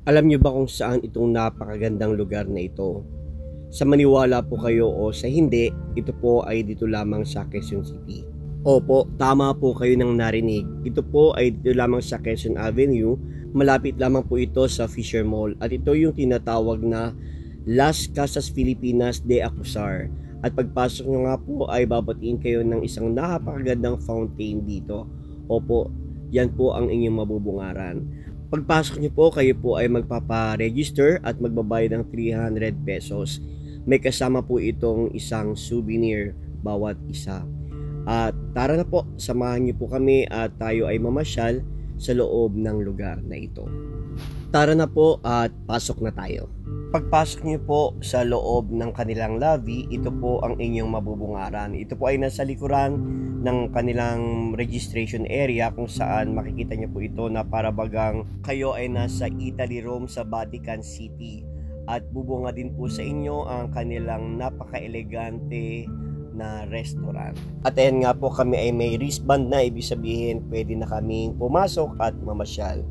Alam niyo ba kung saan itong napakagandang lugar na ito? Sa maniwala po kayo o sa hindi, ito po ay dito lamang sa Quezon City. Opo, tama po kayo nang narinig. Ito po ay dito lamang sa Quezon Avenue. Malapit lamang po ito sa Fisher Mall. At ito yung tinatawag na Las Casas Filipinas de Acusar. At pagpasok nyo nga po ay babatiin kayo ng isang napakagandang fountain dito. Opo, yan po ang inyong mabubungaran. Pagpasok niyo po, kayo po ay magpapa-register at magbabayad ng 300 pesos. May kasama po itong isang souvenir bawat isa. At tara na po, samahan niyo po kami at tayo ay mamasyal sa loob ng lugar na ito. Tara na po at pasok na tayo. Pagpasok niyo po sa loob ng kanilang lobby, ito po ang inyong mabubungaran. Ito po ay nasa likuran ng kanilang registration area kung saan makikita niyo po ito na para bagang kayo ay nasa Italy, Rome sa Vatican City. At bubunga din po sa inyo ang kanilang napaka-elegante na restaurant. At ayan nga po, kami ay may wristband na, ibig sabihin pwede na kaming pumasok at mamasyal.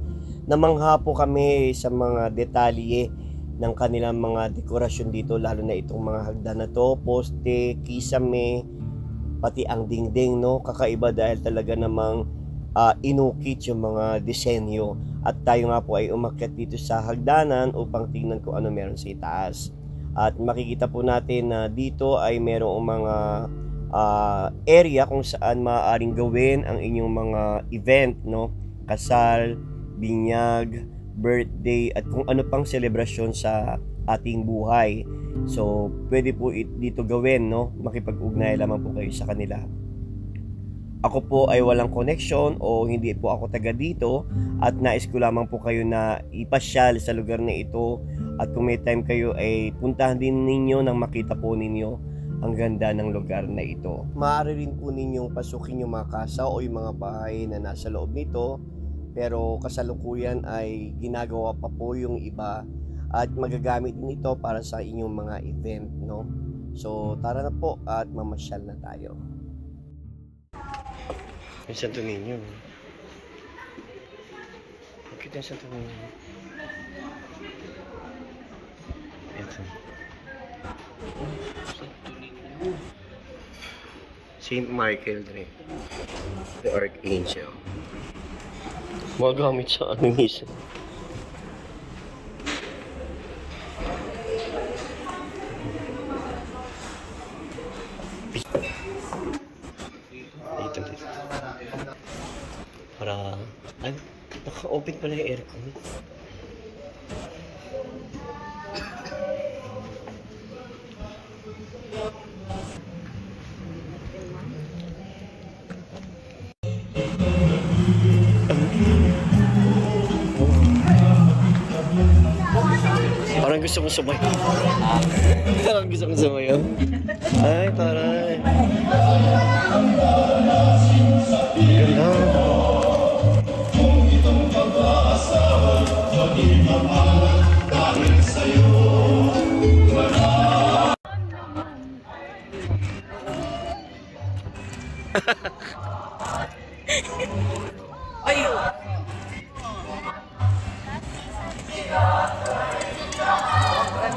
Namangha po kami sa mga detalye ng kanilang mga dekorasyon dito, lalo na itong mga hagdan na to, poste, kisame, pati ang dingding, no? Kakaiba dahil talaga namang inukit yung mga disenyo. At tayo nga po ay umakyat dito sa hagdanan upang tingnan kung ano meron sa itaas. At makikita po natin na dito ay merong mga area kung saan maaaring gawin ang inyong mga event, no? Kasal, binyag, birthday, at kung ano pang selebrasyon sa ating buhay. So, pwede po dito gawin, no? Makipag-ugnay lamang po kayo sa kanila. Ako po ay walang connection o hindi po ako taga dito at nais ko lamang po kayo na ipasyal sa lugar na ito, at kung may time kayo ay puntahan din ninyo nang makita po ninyo ang ganda ng lugar na ito. Maaari rin po ninyong pasukin yung mga kasa o yung mga bahay na nasa loob nito, pero kasalukuyan ay ginagawa pa po yung iba at magagamit din ito para sa inyong mga event, no? So tara na po at mamasyal na tayo. Yung Santo Niño. Bakit yung Santo Niño? Ito. Santo Niño. Saint Michael Dre. The Archangel. Magamit sa anong isa. Dito. Para, ay, naka-open pala yung aircon. Parang gusto kong sumayo. Parang gusto kong sumayo. Ay, taray. Ganda. Ayo.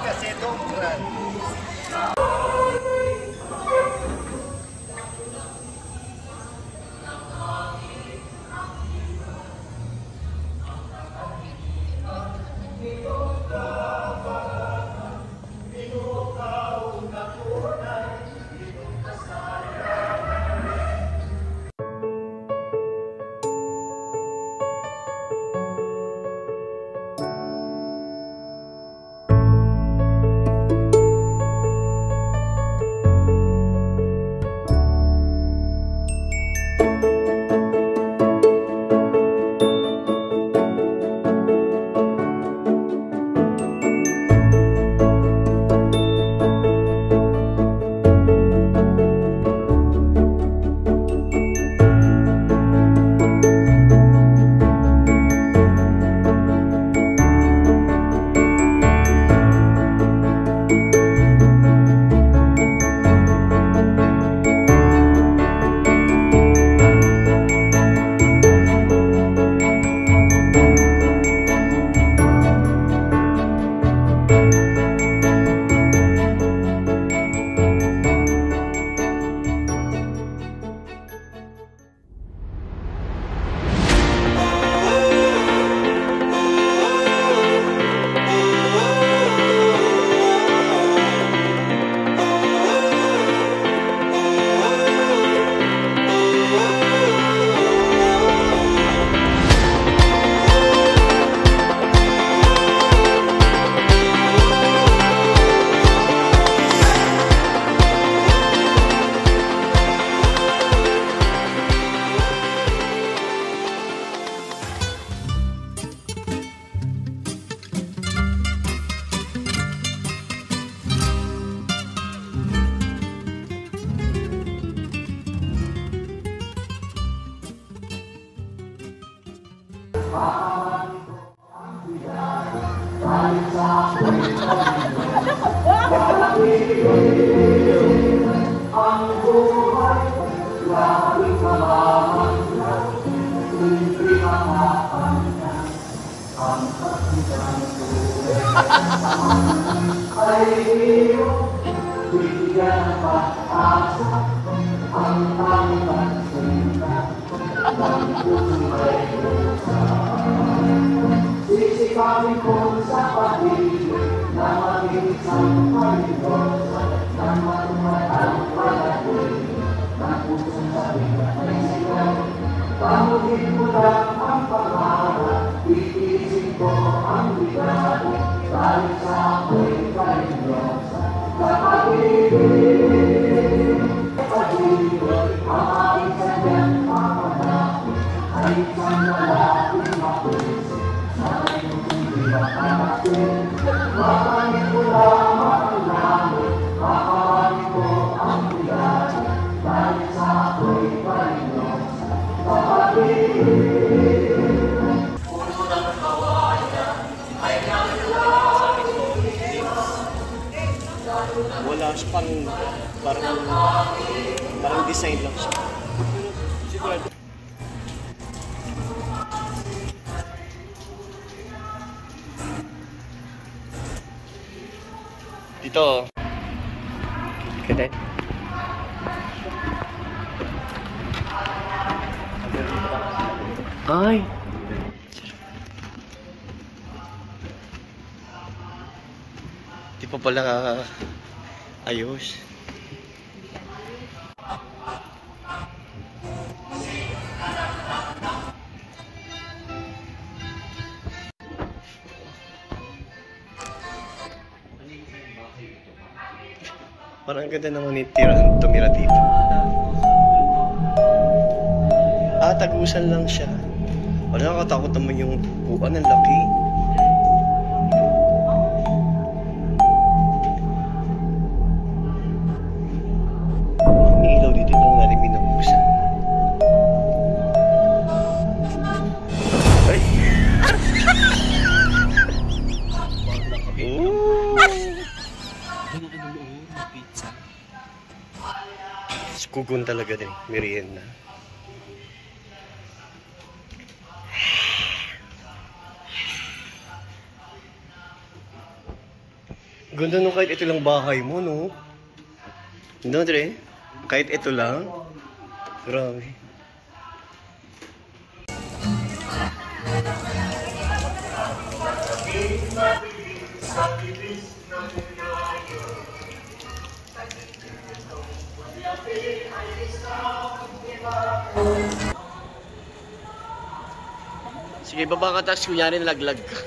Kasi dongkran. Sisikapin ko sa pag-ibig na maging isang paligosa na manumatang pag-ibig ng pusong sabi at may sigaw. Pamugin ko lang ang pangarap, iisip ko ang ligado dahil sa ako'y paligosa na pag-ibig. Pag-ibig ang aking sadyang papanap ay isang lalaking mapulis. Makanin ko lamang ang langit, makanin ko ang bulan, dahil sa ako'y palinong sa pag-ibig. Puno ng kawayan ay nalalaman. Wala siya parang design lang siya. Sigurado. Dito. Kita. Ay. Di pa pala ayos. Parang ganda naman ni tumira dito. Tagusan lang siya. Wala, nakatakot naman yung upuan, ang laki. May ilaw dito nung narin binabusan. Ay! Kugun talaga din, merienda. Ganda nung kahit ito lang bahay mo, no? No, Dre? Kahit ito lang? Grabe. Sige, baba ka, tapos kunyari nalaglag ka.